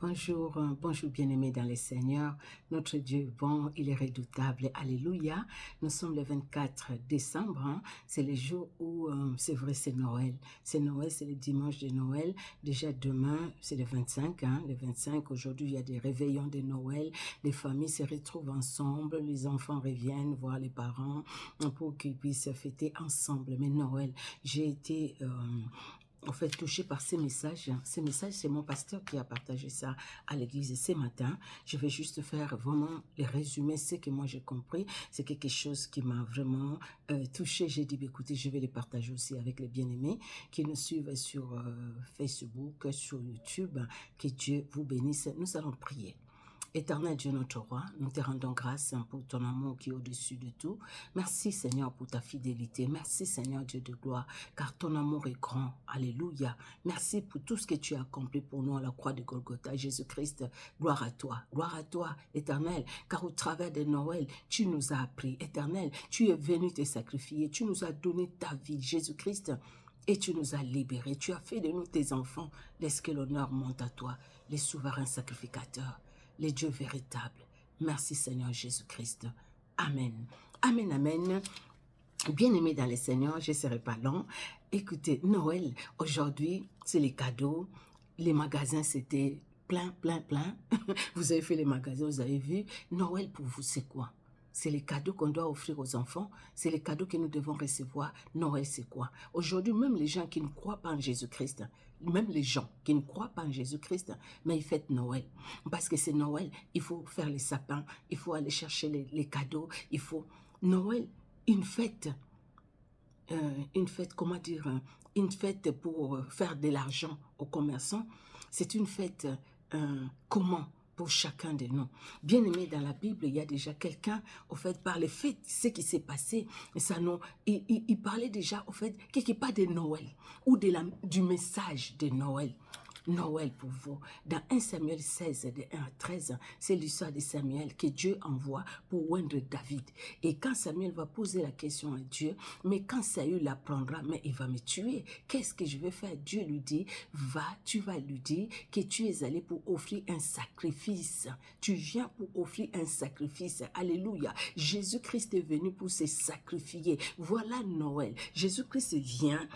Bonjour, bonjour bien-aimés dans les Seigneurs. Notre Dieu est bon, il est redoutable. Alléluia. Nous sommes le 24 décembre. C'est le jour où, c'est vrai, c'est Noël. C'est Noël, c'est le dimanche de Noël. Déjà demain, c'est le 25. Le 25, aujourd'hui, il y a des réveillons de Noël. Les familles se retrouvent ensemble. Les enfants reviennent voir les parents pour qu'ils puissent fêter ensemble. Mais Noël, j'ai été touché par ces messages. Ces messages, c'est mon pasteur qui a partagé ça à l'église ce matin. Je vais juste faire vraiment les résumés. Ce que moi j'ai compris, c'est quelque chose qui m'a vraiment touché. J'ai dit, écoutez, je vais les partager aussi avec les bien-aimés qui nous suivent sur Facebook, sur YouTube. Que Dieu vous bénisse. Nous allons prier. Éternel Dieu notre roi, nous te rendons grâce pour ton amour qui est au-dessus de tout. Merci Seigneur pour ta fidélité. Merci Seigneur Dieu de gloire, car ton amour est grand. Alléluia. Merci pour tout ce que tu as accompli pour nous à la croix de Golgotha. Jésus-Christ, gloire à toi, Éternel, car au travers de Noël, tu nous as appris. Éternel, tu es venu te sacrifier. Tu nous as donné ta vie, Jésus-Christ. Et tu nous as libérés. Tu as fait de nous tes enfants. Laisse que l'honneur monte à toi, les souverains sacrificateurs, les dieux véritables. Merci Seigneur Jésus-Christ. Amen. Amen, amen. Bien-aimés dans le Seigneur, je ne serai pas long. Écoutez, Noël, aujourd'hui, c'est les cadeaux. Les magasins, c'était plein. Vous avez fait les magasins, vous avez vu. Noël, pour vous, c'est quoi? C'est les cadeaux qu'on doit offrir aux enfants. C'est les cadeaux que nous devons recevoir. Noël, c'est quoi? Aujourd'hui, même les gens qui ne croient pas en Jésus-Christ, même les gens qui ne croient pas en Jésus-Christ, mais ils fêtent Noël. Parce que c'est Noël, il faut faire les sapins, il faut aller chercher les cadeaux, il faut... Noël, une fête, comment dire, une fête pour faire de l'argent aux commerçants. C'est une fête, comment pour chacun de nous. Bien aimé, dans la Bible, il y a déjà quelqu'un, au fait, par les faits, ce qui s'est passé, ça nous, il parlait déjà, au fait, quelque part de Noël, ou du message de Noël. Noël pour vous. Dans 1 Samuel 16, de 1 à 13, c'est l'histoire de Samuel que Dieu envoie pour oindre David. Et quand Samuel va poser la question à Dieu, mais quand Saül l'apprendra, mais il va me tuer, qu'est-ce que je vais faire? Dieu lui dit, tu vas lui dire que tu es allé pour offrir un sacrifice. Tu viens pour offrir un sacrifice. Alléluia. Jésus-Christ est venu pour se sacrifier. Voilà Noël. Jésus-Christ vient.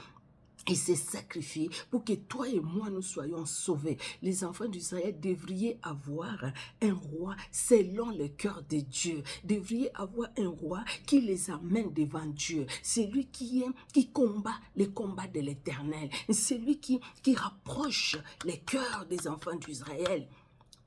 Il s'est sacrifié pour que toi et moi nous soyons sauvés. Les enfants d'Israël devraient avoir un roi selon le cœur de Dieu. Devraient avoir un roi qui les amène devant Dieu. C'est lui qui combat les combats de l'Éternel. C'est lui qui rapproche les cœurs des enfants d'Israël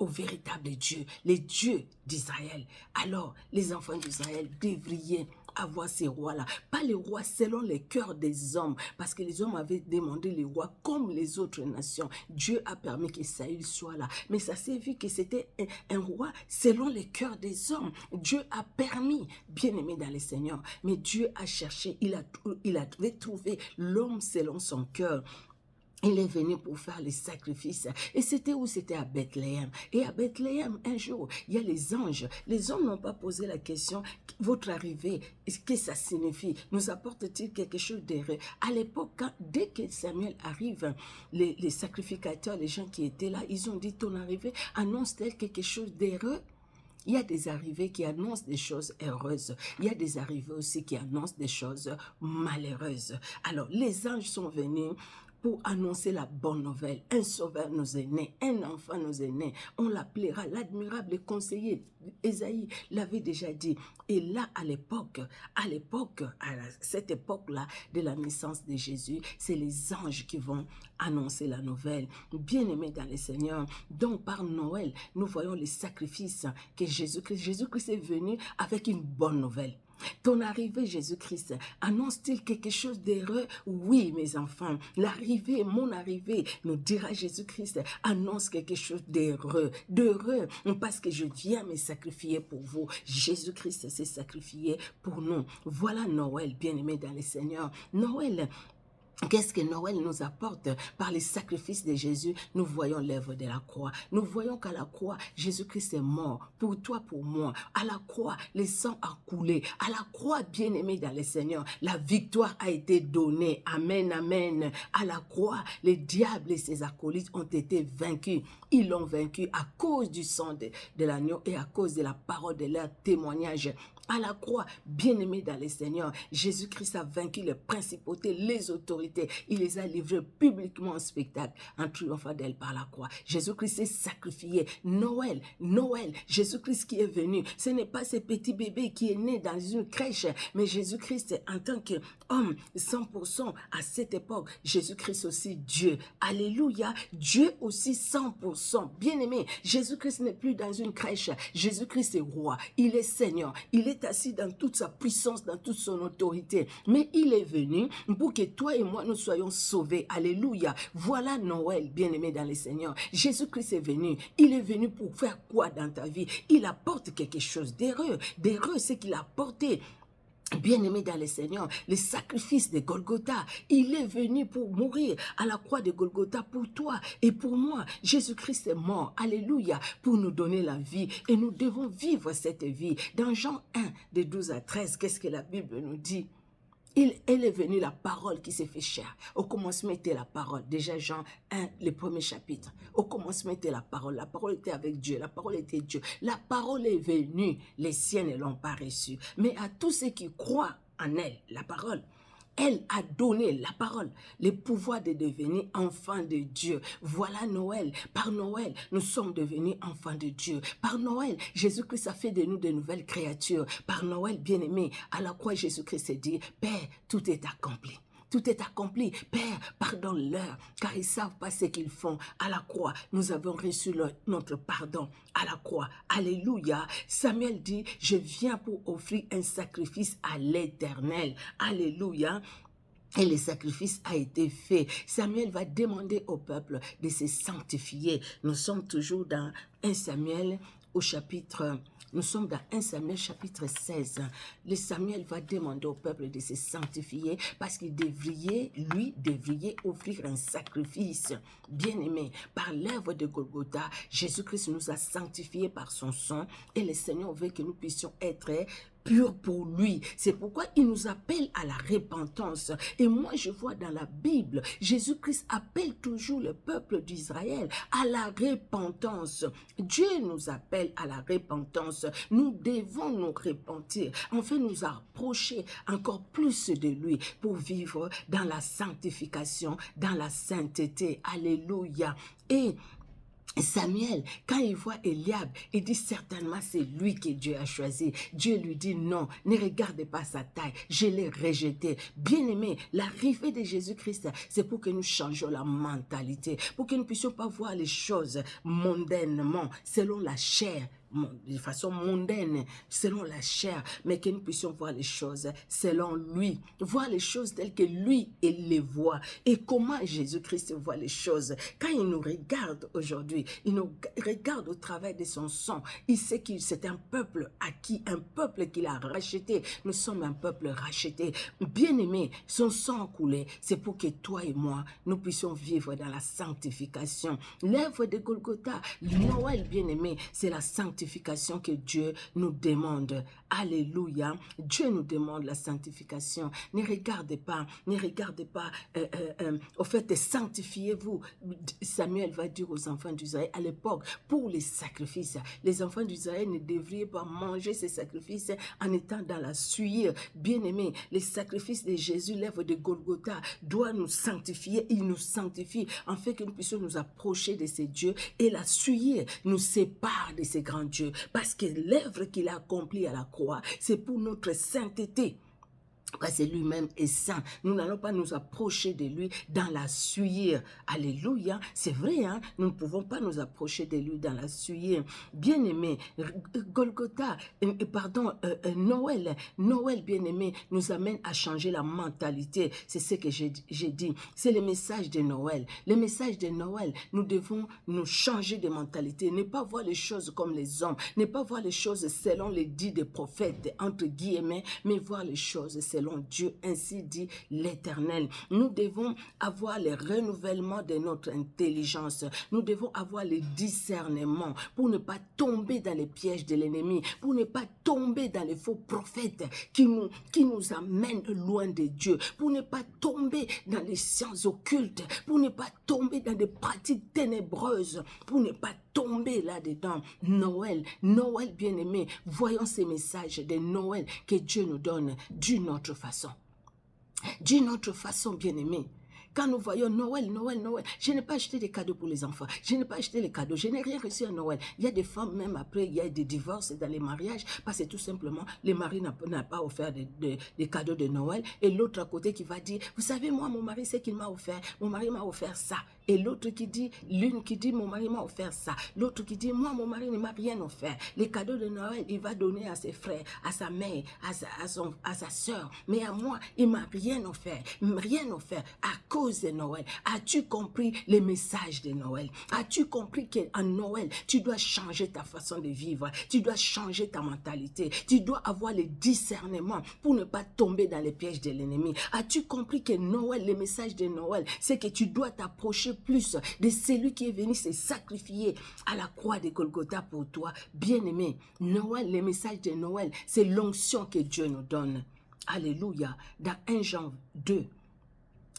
au véritable Dieu, les dieux d'Israël. Alors, les enfants d'Israël devraient avoir ces rois-là, pas les rois selon les cœurs des hommes, parce que les hommes avaient demandé les rois comme les autres nations. Dieu a permis que Saül soit là, mais ça s'est vu que c'était un roi selon les cœurs des hommes. Dieu a permis, bien aimé dans le Seigneur, mais Dieu a cherché, il a retrouvé l'homme selon son cœur. Il est venu pour faire les sacrifices. Et c'était où? C'était à Bethléem. Et à Bethléem, un jour, il y a les anges. Les hommes n'ont pas posé la question, votre arrivée, qu'est-ce que ça signifie? Nous apporte-t-il quelque chose d'heureux? À l'époque, dès que Samuel arrive, les sacrificateurs, les gens qui étaient là, ils ont dit, ton arrivée annonce-t-elle quelque chose d'heureux? Il y a des arrivées qui annoncent des choses heureuses. Il y a des arrivées aussi qui annoncent des choses malheureuses. Alors, les anges sont venus pour annoncer la bonne nouvelle. Un sauveur nous est né, un enfant nous est né. On l'appellera l'admirable conseiller. Ésaïe l'avait déjà dit. Et là, à cette époque-là de la naissance de Jésus, c'est les anges qui vont annoncer la nouvelle. Bien-aimés dans le Seigneur, donc par Noël, nous voyons les sacrifices que Jésus-Christ est venu avec une bonne nouvelle. Ton arrivée, Jésus-Christ, annonce-t-il quelque chose d'heureux? Oui, mes enfants, mon arrivée, nous dira Jésus-Christ, annonce quelque chose d'heureux, parce que je viens me sacrifier pour vous. Jésus-Christ s'est sacrifié pour nous. Voilà Noël, bien-aimé dans le Seigneur. Noël, Qu'est-ce que Noël nous apporte? Par les sacrifices de Jésus, nous voyons l'œuvre de la croix. Nous voyons qu'à la croix, Jésus-Christ est mort pour toi, pour moi. À la croix, le sang a coulé. À la croix, bien-aimé dans le Seigneur, la victoire a été donnée. Amen, amen. À la croix, les diables et ses acolytes ont été vaincus. Ils l'ont vaincu à cause du sang de l'agneau et à cause de la parole de leur témoignage. À la croix, bien-aimé dans le Seigneur, Jésus-Christ a vaincu les principautés, les autorités. Il les a livrés publiquement en spectacle, en triomphant d'elle par la croix. Jésus-Christ s'est sacrifié. Noël, Noël, Jésus-Christ qui est venu. Ce n'est pas ce petit bébé qui est né dans une crèche, mais Jésus-Christ en tant qu'homme, 100% à cette époque. Jésus-Christ aussi Dieu. Alléluia. Dieu aussi 100%. Bien-aimé, Jésus-Christ n'est plus dans une crèche. Jésus-Christ est roi. Il est Seigneur. Il est assis dans toute sa puissance, dans toute son autorité. Mais il est venu pour que toi et moi, nous soyons sauvés. Alléluia. Voilà Noël, bien-aimé dans le Seigneur. Jésus-Christ est venu. Il est venu pour faire quoi dans ta vie? Il apporte quelque chose d'heureux. D'heureux, c'est qu'il a apporté. Bien-aimé dans le Seigneur, le sacrifice de Golgotha, il est venu pour mourir à la croix de Golgotha pour toi et pour moi. Jésus-Christ est mort, alléluia, pour nous donner la vie et nous devons vivre cette vie. Dans Jean 1, de 12 à 13, qu'est-ce que la Bible nous dit? Elle est venue la parole qui s'est fait chair. Au commencement était la parole. Déjà Jean 1, le premier chapitre. Au commencement était la parole. La parole était avec Dieu. La parole était Dieu. La parole est venue. Les siens ne l'ont pas reçue. Mais à tous ceux qui croient en elle, la parole, elle a donné la parole, le pouvoir de devenir enfants de Dieu. Voilà Noël. Par Noël, nous sommes devenus enfants de Dieu. Par Noël, Jésus-Christ a fait de nous de nouvelles créatures. Par Noël, bien-aimé, à la croix, Jésus-Christ s'est dit, Père, tout est accompli. Tout est accompli. Père, pardonne-leur, car ils ne savent pas ce qu'ils font. À la croix, nous avons reçu notre pardon. À la croix, alléluia. Samuel dit, je viens pour offrir un sacrifice à l'Éternel. Alléluia. Et le sacrifice a été fait. Samuel va demander au peuple de se sanctifier. Nous sommes toujours dans 1 Samuel au chapitre... Nous sommes dans 1 Samuel chapitre 16. Le Samuel va demander au peuple de se sanctifier parce qu'il devrait offrir un sacrifice. Bien-aimé, par l'œuvre de Golgotha, Jésus-Christ nous a sanctifiés par son sang et le Seigneur veut que nous puissions être pur pour lui. C'est pourquoi il nous appelle à la repentance. Et moi, je vois dans la Bible, Jésus-Christ appelle toujours le peuple d'Israël à la repentance. Dieu nous appelle à la repentance. Nous devons nous repentir, enfin nous approcher encore plus de lui pour vivre dans la sanctification, dans la sainteté. Alléluia. Et Samuel, quand il voit Eliab, il dit certainement c'est lui que Dieu a choisi. Dieu lui dit non, ne regarde pas sa taille, je l'ai rejeté. Bien-aimé, l'arrivée de Jésus-Christ, c'est pour que nous changions la mentalité, pour que nous ne puissions pas voir les choses mondainement, selon la chair, de façon mondaine, selon la chair, mais que nous puissions voir les choses selon lui, voir les choses telles que lui, il les voit. Et comment Jésus-Christ voit les choses? Quand il nous regarde aujourd'hui, il nous regarde au travers de son sang, il sait que c'est un peuple acquis, un peuple qu'il a racheté. Nous sommes un peuple racheté. Bien-aimé, son sang coulé, c'est pour que toi et moi, nous puissions vivre dans la sanctification. L'œuvre de Golgotha, Noël bien-aimé, c'est la sanctification que Dieu nous demande. Alléluia. Dieu nous demande la sanctification. Ne regardez pas, au fait, sanctifiez-vous. Samuel va dire aux enfants d'Israël à l'époque, pour les sacrifices, les enfants d'Israël ne devraient pas manger ces sacrifices en étant dans la suie. Bien-aimés, les sacrifices de Jésus, l'œuvre de Golgotha, doit nous sanctifier. Il nous sanctifie, en fait que nous puissions nous approcher de ces dieux, et la suie nous sépare de ces grands dieux, parce que l'œuvre qu'il a accomplie à la croix, c'est pour notre sainteté. Parce que lui-même est saint. Nous n'allons pas nous approcher de lui dans la suie. Alléluia. C'est vrai, hein? Nous ne pouvons pas nous approcher de lui dans la suie. Bien-aimé, Golgotha, Noël, bien-aimé, nous amène à changer la mentalité. C'est ce que j'ai dit. C'est le message de Noël. Le message de Noël, nous devons nous changer de mentalité. Ne pas voir les choses comme les hommes. Ne pas voir les choses selon les dits des prophètes, entre guillemets, mais voir les choses selon selon Dieu, ainsi dit l'Éternel. Nous devons avoir le renouvellement de notre intelligence. Nous devons avoir le discernement pour ne pas tomber dans les pièges de l'ennemi, pour ne pas tomber dans les faux prophètes qui nous amènent loin de Dieu, pour ne pas tomber dans les sciences occultes, pour ne pas tomber dans des pratiques ténébreuses, pour ne pas tomber là-dedans. Noël, Noël bien-aimé, voyons ces messages de Noël que Dieu nous donne d'une autre façon. D'une autre façon, bien-aimé. Quand nous voyons Noël, Noël, Noël, je n'ai pas acheté des cadeaux pour les enfants, je n'ai pas acheté les cadeaux, je n'ai rien reçu à Noël. Il y a des femmes, même après, il y a des divorces dans les mariages, parce que tout simplement, les maris n'ont pas offert des cadeaux de Noël, et l'autre à côté qui va dire, vous savez, moi, mon mari, c'est qu'il m'a offert, mon mari m'a offert ça. Et l'autre qui dit, l'une qui dit, mon mari m'a offert ça. L'autre qui dit, moi, mon mari ne m'a rien offert. Les cadeaux de Noël, il va donner à ses frères, à sa mère, à sa soeur. Mais à moi, il m'a rien offert à cause de Noël. As-tu compris les messages de Noël? As-tu compris qu'en Noël, tu dois changer ta façon de vivre? Tu dois changer ta mentalité. Tu dois avoir le discernement pour ne pas tomber dans les pièges de l'ennemi. As-tu compris que Noël, les messages de Noël, c'est que tu dois t'approcher plus de celui qui est venu se sacrifier à la croix de Golgotha pour toi. Bien-aimé, Noël, les messages de Noël, c'est l'onction que Dieu nous donne. Alléluia. Dans 1 Jean 2,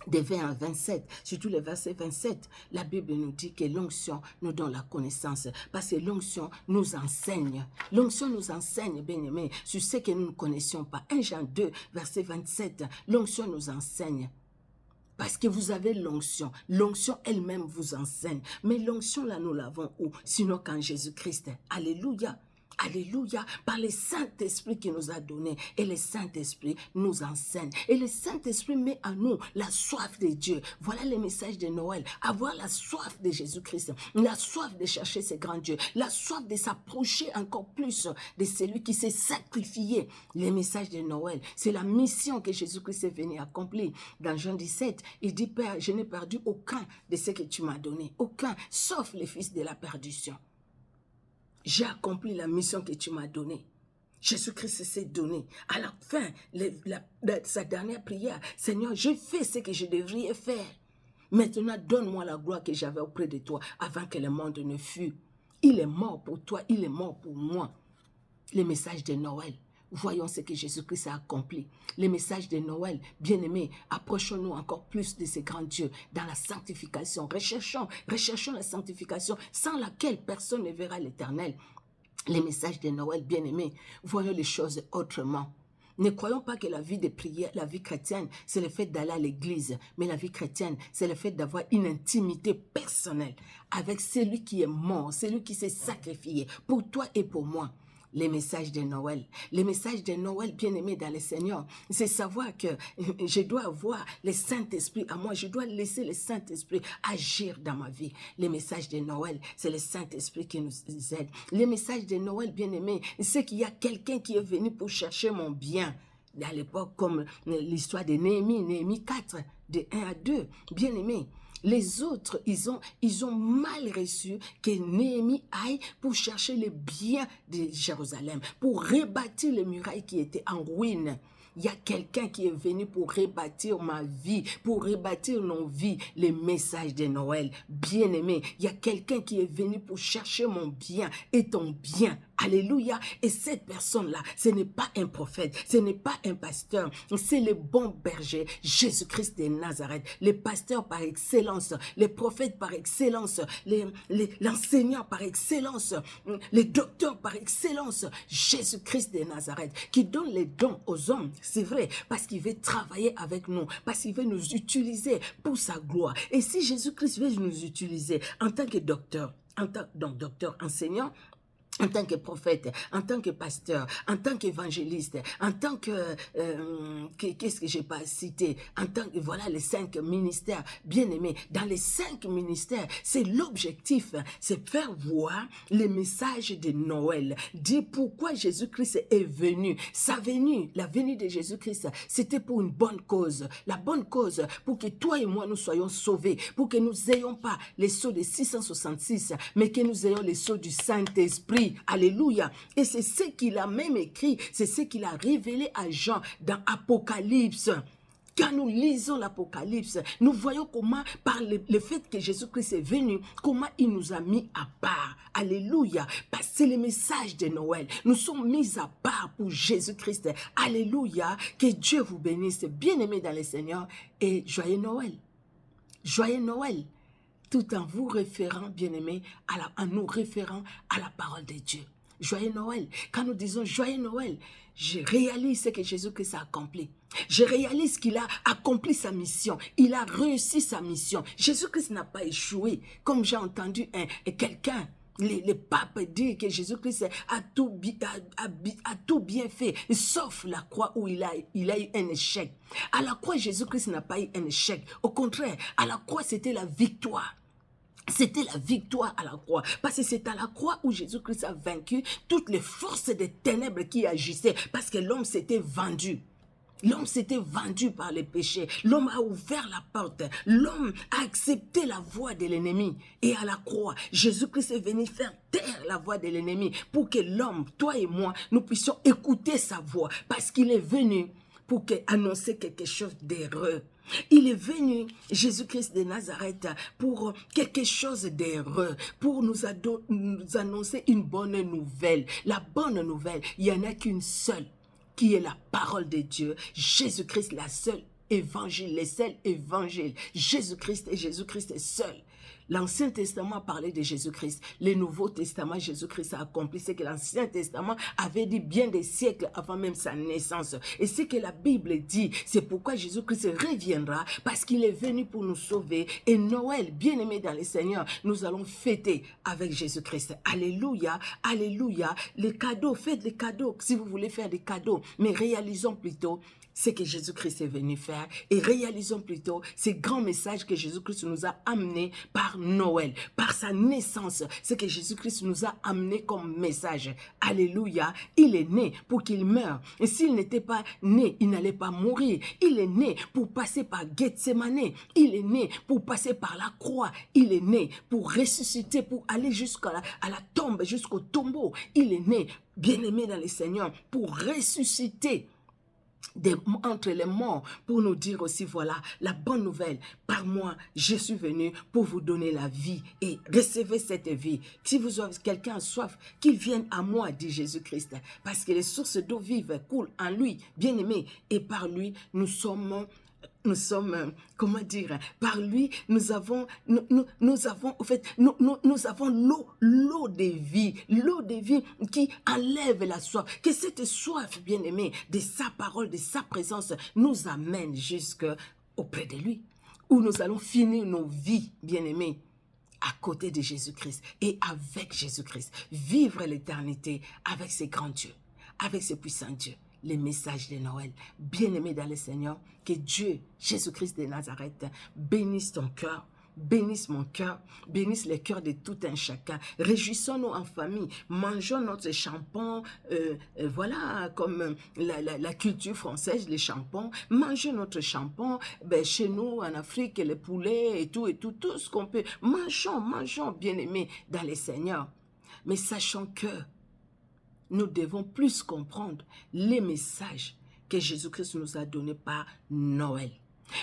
des 20 à 27, surtout le verset 27, la Bible nous dit que l'onction nous donne la connaissance, parce que l'onction nous enseigne. L'onction nous enseigne, bien-aimé, sur ce que nous ne connaissions pas. 1 Jean 2, verset 27, l'onction nous enseigne. Parce que vous avez l'onction. L'onction elle-même vous enseigne. Mais l'onction, là, nous l'avons où? Sinon qu'en Jésus-Christ. Alléluia. Alléluia, par le Saint-Esprit qui nous a donné. Et le Saint-Esprit nous enseigne. Et le Saint-Esprit met en nous la soif de Dieu. Voilà le message de Noël. Avoir la soif de Jésus-Christ. La soif de chercher ce grand Dieu. La soif de s'approcher encore plus de celui qui s'est sacrifié. Le message de Noël, c'est la mission que Jésus-Christ est venu accomplir. Dans Jean 17, il dit, Père, je n'ai perdu aucun de ce que tu m'as donné. Aucun, sauf les fils de la perdition. J'ai accompli la mission que tu m'as donnée. Jésus-Christ s'est donné. À la fin de sa dernière prière, Seigneur, j'ai fait ce que je devrais faire. Maintenant, donne-moi la gloire que j'avais auprès de toi avant que le monde ne fût. Il est mort pour toi, il est mort pour moi. Les messages de Noël. Voyons ce que Jésus-Christ a accompli. Les messages de Noël, bien-aimés, approchons-nous encore plus de ces grands dieux dans la sanctification. Recherchons la sanctification sans laquelle personne ne verra l'Éternel. Les messages de Noël, bien-aimés, voyons les choses autrement. Ne croyons pas que la vie de prière, la vie chrétienne, c'est le fait d'aller à l'église. Mais la vie chrétienne, c'est le fait d'avoir une intimité personnelle avec celui qui est mort, celui qui s'est sacrifié pour toi et pour moi. Les messages de Noël. Les messages de Noël, bien-aimés dans le Seigneur, c'est savoir que je dois avoir le Saint-Esprit à moi. Je dois laisser le Saint-Esprit agir dans ma vie. Les messages de Noël, c'est le Saint-Esprit qui nous aide. Les messages de Noël, bien-aimés, c'est qu'il y a quelqu'un qui est venu pour chercher mon bien. À l'époque, comme l'histoire de Néhémie, Néhémie 4, de 1 à 2, bien-aimés. Les autres, ils ont mal reçu que Néhémie aille pour chercher le bien de Jérusalem, pour rebâtir les murailles qui étaient en ruine. Il y a quelqu'un qui est venu pour rebâtir ma vie, pour rebâtir nos vies, les messages de Noël. Bien-aimé, il y a quelqu'un qui est venu pour chercher mon bien et ton bien. Alléluia. Et cette personne-là, ce n'est pas un prophète, ce n'est pas un pasteur, c'est le bon berger, Jésus-Christ de Nazareth, le pasteur par excellence, les prophètes par excellence, l'enseignant par excellence, les docteurs par excellence, Jésus-Christ de Nazareth, qui donne les dons aux hommes, c'est vrai, parce qu'il veut travailler avec nous, parce qu'il veut nous utiliser pour sa gloire. Et si Jésus-Christ veut nous utiliser en tant que docteur, donc docteur enseignant, en tant que prophète, en tant que pasteur, en tant qu'évangéliste, en tant que, qu'est-ce que j'ai pas cité, en tant que, voilà les 5 ministères, bien aimés, dans les 5 ministères, c'est l'objectif, c'est faire voir les messages de Noël, dire pourquoi Jésus-Christ est venu, sa venue, la venue de Jésus-Christ, c'était pour une bonne cause, la bonne cause, pour que toi et moi nous soyons sauvés, pour que nous n'ayons pas les sceaux de 666, mais que nous ayons les sceaux du Saint-Esprit. vie. Alléluia. Et c'est ce qu'il a même écrit, c'est ce qu'il a révélé à Jean dans Apocalypse. Quand nous lisons l'Apocalypse, nous voyons comment, par le fait que Jésus-Christ est venu, comment il nous a mis à part. Alléluia. Parce que c'est le message de Noël. Nous sommes mis à part pour Jésus-Christ. Alléluia. Que Dieu vous bénisse. Bien-aimés dans le Seigneur. Et joyeux Noël. Joyeux Noël. Tout en vous référant, bien-aimés, en nous référant à la parole de Dieu. Joyeux Noël. Quand nous disons joyeux Noël, je réalise ce que Jésus-Christ a accompli. Je réalise qu'il a accompli sa mission. Il a réussi sa mission. Jésus-Christ n'a pas échoué. Comme j'ai entendu quelqu'un, les papes dire que Jésus-Christ a tout bien fait, sauf la croix où il a eu un échec. À la croix, Jésus-Christ n'a pas eu un échec. Au contraire, à la croix, c'était la victoire. C'était la victoire à la croix. Parce que c'est à la croix où Jésus-Christ a vaincu toutes les forces des ténèbres qui agissaient. Parce que l'homme s'était vendu. L'homme s'était vendu par les péchés. L'homme a ouvert la porte. L'homme a accepté la voix de l'ennemi. Et à la croix, Jésus-Christ est venu faire taire la voix de l'ennemi pour que l'homme, toi et moi, nous puissions écouter sa voix. Parce qu'il est venu pour annoncer quelque chose d'heureux. Il est venu, Jésus-Christ de Nazareth, pour quelque chose d'heureux, pour nous annoncer une bonne nouvelle. La bonne nouvelle, il n'y en a qu'une seule, qui est la parole de Dieu. Jésus-Christ, la seule évangile, les seuls évangiles. Jésus-Christ et Jésus-Christ est seul. L'Ancien Testament parlait de Jésus-Christ. Le Nouveau Testament, Jésus-Christ a accompli ce que l'Ancien Testament avait dit bien des siècles avant même sa naissance. Et ce que la Bible dit, c'est pourquoi Jésus-Christ reviendra, parce qu'il est venu pour nous sauver. Et Noël, bien-aimé dans le Seigneur, nous allons fêter avec Jésus-Christ. Alléluia, alléluia. Les cadeaux, faites des cadeaux si vous voulez faire des cadeaux. Mais réalisons plutôt ce que Jésus-Christ est venu faire et réalisons plutôt ces grands messages que Jésus-Christ nous a amenés par Noël, par sa naissance, ce que Jésus-Christ nous a amené comme message. Alléluia, il est né pour qu'il meure. Et s'il n'était pas né, il n'allait pas mourir. Il est né pour passer par Gethsemane. Il est né pour passer par la croix. Il est né pour ressusciter, pour aller jusqu'à la tombe, jusqu'au tombeau. Il est né, bien-aimé dans le Seigneur, pour ressusciter entre les morts, pour nous dire aussi, voilà, la bonne nouvelle, par moi, je suis venu pour vous donner la vie et recevez cette vie. Si vous avez quelqu'un a soif, qu'il vienne à moi, dit Jésus-Christ, parce que les sources d'eau vive coulent en lui, bien-aimé, et par lui, nous sommes, comment dire, par lui, nous avons l'eau de vie qui enlève la soif. Que cette soif, bien-aimé, de sa parole, de sa présence, nous amène jusque auprès de lui, où nous allons finir nos vies, bien-aimés, à côté de Jésus-Christ et avec Jésus-Christ. Vivre l'éternité avec ces grands dieux, avec ces puissants dieux. Les messages de Noël. Bien-aimé dans le Seigneur, que Dieu, Jésus-Christ de Nazareth, bénisse ton cœur, bénisse mon cœur, bénisse le cœur de tout un chacun. Réjouissons-nous en famille, mangeons notre chambon, voilà, comme la culture française, les chambons, mangeons notre chambon, chez nous en Afrique, les poulets et tout, tout ce qu'on peut. Mangeons, bien-aimés dans le Seigneur. Mais sachons que nous devons plus comprendre les messages que Jésus-Christ nous a donnés par Noël.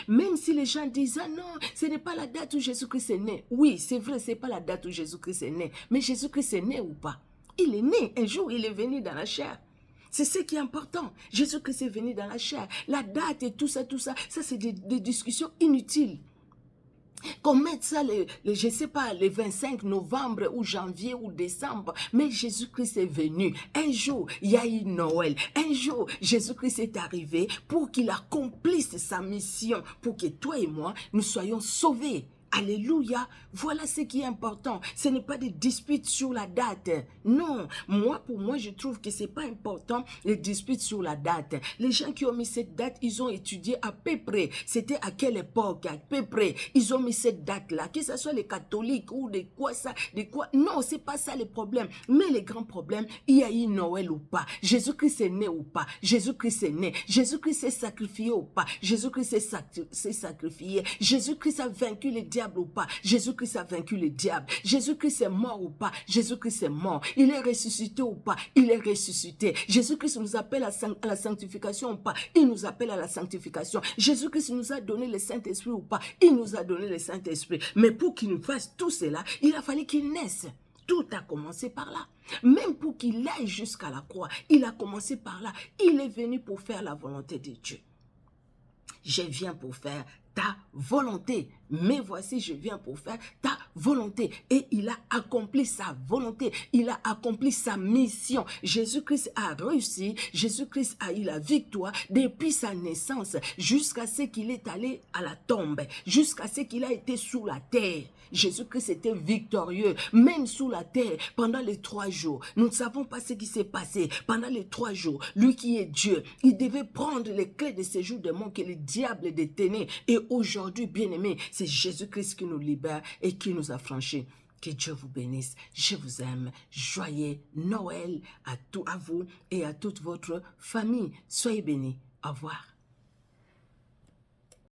Même si les gens disent, ah non, ce n'est pas la date où Jésus-Christ est né. Oui, c'est vrai, ce n'est pas la date où Jésus-Christ est né. Mais Jésus-Christ est né ou pas? Il est né, un jour il est venu dans la chair. C'est ce qui est important. Jésus-Christ est venu dans la chair. La date et tout ça, ça c'est des discussions inutiles. Qu'on mette ça, je ne sais pas, le 25 novembre ou janvier ou décembre. Mais Jésus-Christ est venu. Un jour, il y a eu Noël. Un jour, Jésus-Christ est arrivé pour qu'il accomplisse sa mission. Pour que toi et moi, nous soyons sauvés. Alléluia, voilà ce qui est important. Ce n'est pas des disputes sur la date. Non, pour moi, je trouve que ce n'est pas important les disputes sur la date. Les gens qui ont mis cette date, ils ont étudié à peu près. C'était à quelle époque, à peu près. Ils ont mis cette date-là, que ce soit les catholiques ou de quoi ça, de quoi. Non, ce n'est pas ça le problème. Mais le grand problème, il y a eu Noël ou pas. Jésus-Christ est né ou pas. Jésus-Christ est né. Jésus-Christ s'est sacrifié ou pas. Jésus-Christ s'est sacrifié. Jésus-Christ a vaincu les diable ou pas, Jésus-Christ a vaincu le diable. Jésus-Christ est mort ou pas, Jésus-Christ est mort. Il est ressuscité ou pas, il est ressuscité. Jésus-Christ nous appelle à la sanctification ou pas, il nous appelle à la sanctification. Jésus-Christ nous a donné le Saint-Esprit ou pas, il nous a donné le Saint-Esprit. Mais pour qu'il nous fasse tout cela, il a fallu qu'il naisse. Tout a commencé par là. Même pour qu'il aille jusqu'à la croix, il a commencé par là. Il est venu pour faire la volonté de Dieu. Je viens pour faire ta volonté. Mais voici, je viens pour faire ta volonté. Et il a accompli sa volonté. Il a accompli sa mission. Jésus-Christ a réussi. Jésus-Christ a eu la victoire depuis sa naissance jusqu'à ce qu'il est allé à la tombe, jusqu'à ce qu'il a été sous la terre. Jésus-Christ était victorieux, même sous la terre, pendant les 3 jours. Nous ne savons pas ce qui s'est passé pendant les 3 jours. Lui qui est Dieu, il devait prendre les clés de ces jours de mort que le diable détenait. Et aujourd'hui, bien-aimés, c'est Jésus-Christ qui nous libère et qui nous a franchis. Que Dieu vous bénisse. Je vous aime. Joyeux Noël à vous et à toute votre famille. Soyez bénis. Au revoir.